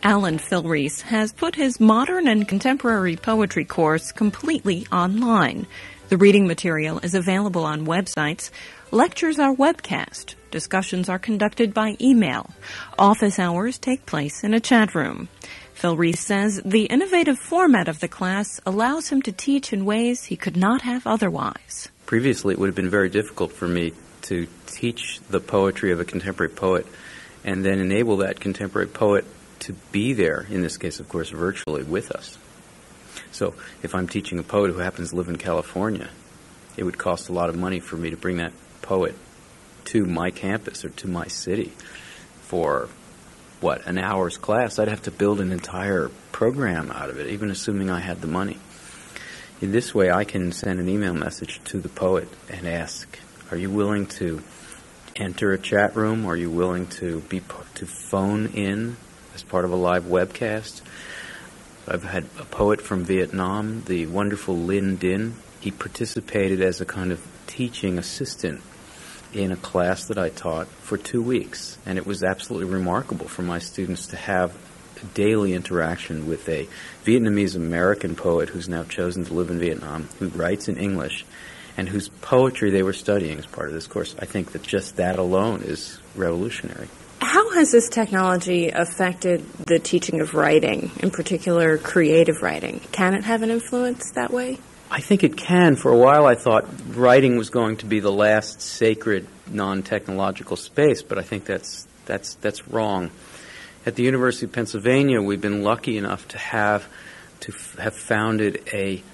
Alan Filreis has put his modern and contemporary poetry course completely online. The reading material is available on websites. Lectures are webcast. Discussions are conducted by email. Office hours take place in a chat room. Filreis says the innovative format of the class allows him to teach in ways he could not have otherwise. Previously, it would have been very difficult for me to teach the poetry of a contemporary poet and then enable that contemporary poet to be there, in this case, of course, virtually with us. So if I'm teaching a poet who happens to live in California, it would cost a lot of money for me to bring that poet to my campus or to my city for, an hour's class. I'd have to build an entire program out of it, even assuming I had the money. In this way, I can send an email message to the poet and ask, are you willing to enter a chat room? Are you willing to phone in as part of a live webcast? I've had a poet from Vietnam, the wonderful Linh Dinh. He participated as a kind of teaching assistant in a class that I taught for 2 weeks. And it was absolutely remarkable for my students to have a daily interaction with a Vietnamese-American poet who's now chosen to live in Vietnam, who writes in English, and whose poetry they were studying as part of this course. I think that just that alone is revolutionary. How has this technology affected the teaching of writing, in particular creative writing? Can it have an influence that way? I think it can. For a while I thought writing was going to be the last sacred non-technological space, but I think that's wrong. At the University of Pennsylvania, we've been lucky enough to have founded a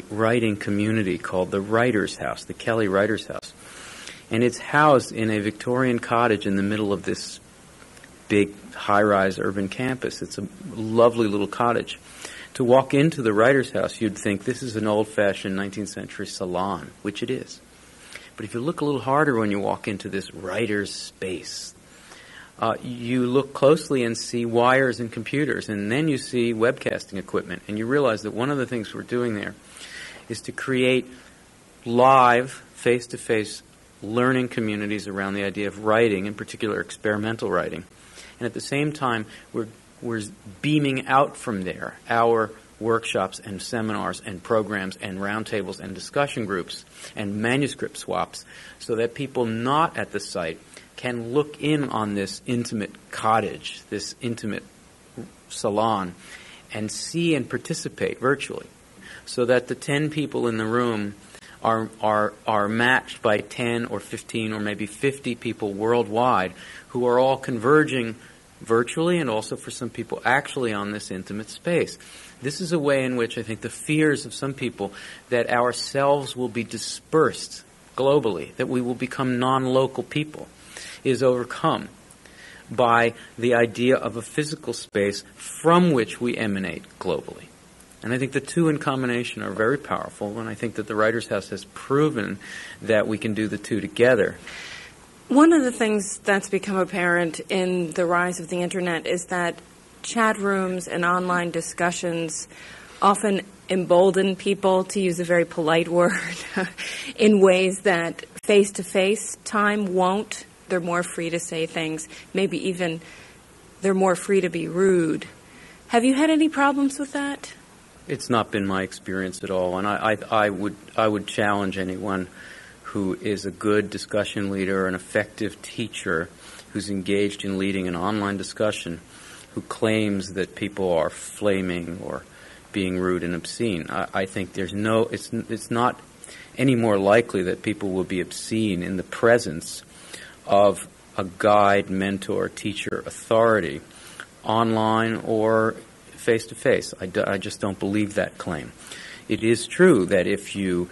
writing community called the Writers' House, the Kelly Writers' House. And it's housed in a Victorian cottage in the middle of this big high-rise urban campus. It's a lovely little cottage. To walk into the Writers' House, you'd think this is an old-fashioned 19th century salon, which it is. But if you look a little harder when you walk into this writer's space, you look closely and see wires and computers, and then you see webcasting equipment, and you realize that one of the things we're doing there is to create live, face-to-face learning communities around the idea of writing, in particular experimental writing. And at the same time, we're beaming out from there our workshops and seminars and programs and roundtables and discussion groups and manuscript swaps so that people not at the site can look in on this intimate cottage, this intimate salon, and see and participate virtually, so that the 10 people in the room are matched by 10 or 15 or maybe 50 people worldwide who are all converging virtually and also for some people actually on this intimate space. This is a way in which I think the fears of some people that ourselves will be dispersed globally, that we will become non-local people, is overcome by the idea of a physical space from which we emanate globally. And I think the two in combination are very powerful, and I think that the Writers' House has proven that we can do the two together. One of the things that's become apparent in the rise of the Internet is that chat rooms and online discussions often embolden people, to use a very polite word, in ways that face-to-face time won't. They're more free to say things. Maybe even they're more free to be rude. Have you had any problems with that? It's not been my experience at all, and I would challenge anyone who is a good discussion leader, an effective teacher, who's engaged in leading an online discussion, who claims that people are flaming or being rude and obscene. I think it's not any more likely that people will be obscene in the presence of a guide, mentor, teacher, authority, online or face-to-face. I just don't believe that claim. It is true that if you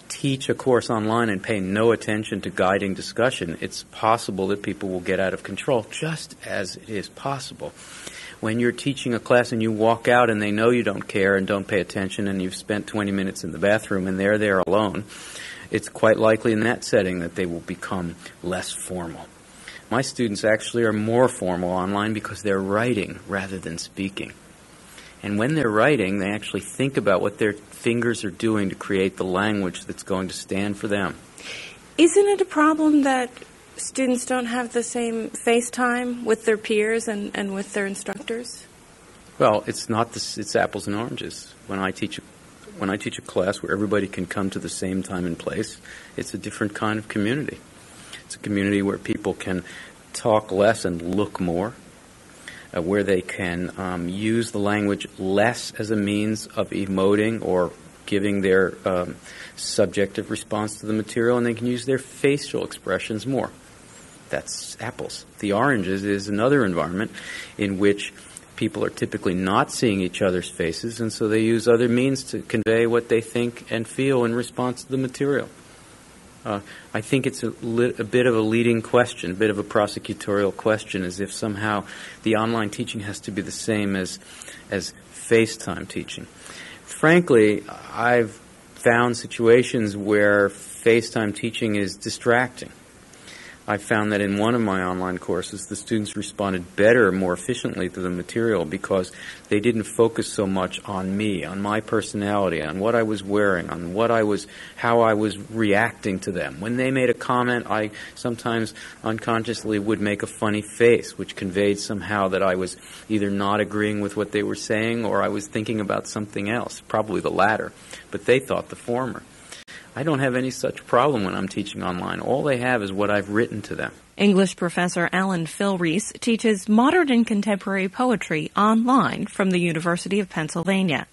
teach a course online and pay no attention to guiding discussion, it's possible that people will get out of control, just as it is possible when you're teaching a class and you walk out and they know you don't care and don't pay attention and you've spent 20 minutes in the bathroom and they're there alone. It's quite likely in that setting that they will become less formal. My students actually are more formal online because they're writing rather than speaking. And when they're writing, they actually think about what their fingers are doing to create the language that's going to stand for them. Isn't it a problem that students don't have the same FaceTime with their peers and with their instructors? Well, it's apples and oranges. When I teach a class where everybody can come to the same time and place, it's a different kind of community. It's a community where people can talk less and look more, where they can use the language less as a means of emoting or giving their subjective response to the material, and they can use their facial expressions more. That's apples. The oranges is another environment in which people are typically not seeing each other's faces, and so they use other means to convey what they think and feel in response to the material. I think it's a bit of a leading question, a bit of a prosecutorial question, as if somehow the online teaching has to be the same as FaceTime teaching. Frankly, I've found situations where FaceTime teaching is distracting. I found that in one of my online courses, the students responded better, more efficiently to the material because they didn't focus so much on me, on my personality, on what I was wearing, on how I was reacting to them. When they made a comment, I sometimes unconsciously would make a funny face, which conveyed somehow that I was either not agreeing with what they were saying or I was thinking about something else, probably the latter, but they thought the former. I don't have any such problem when I'm teaching online. All they have is what I've written to them. English professor Alan Filreis teaches modern and contemporary poetry online from the University of Pennsylvania.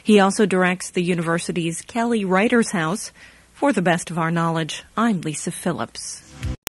He also directs the university's Kelly Writers House. For the best of our knowledge, I'm Lisa Phillips.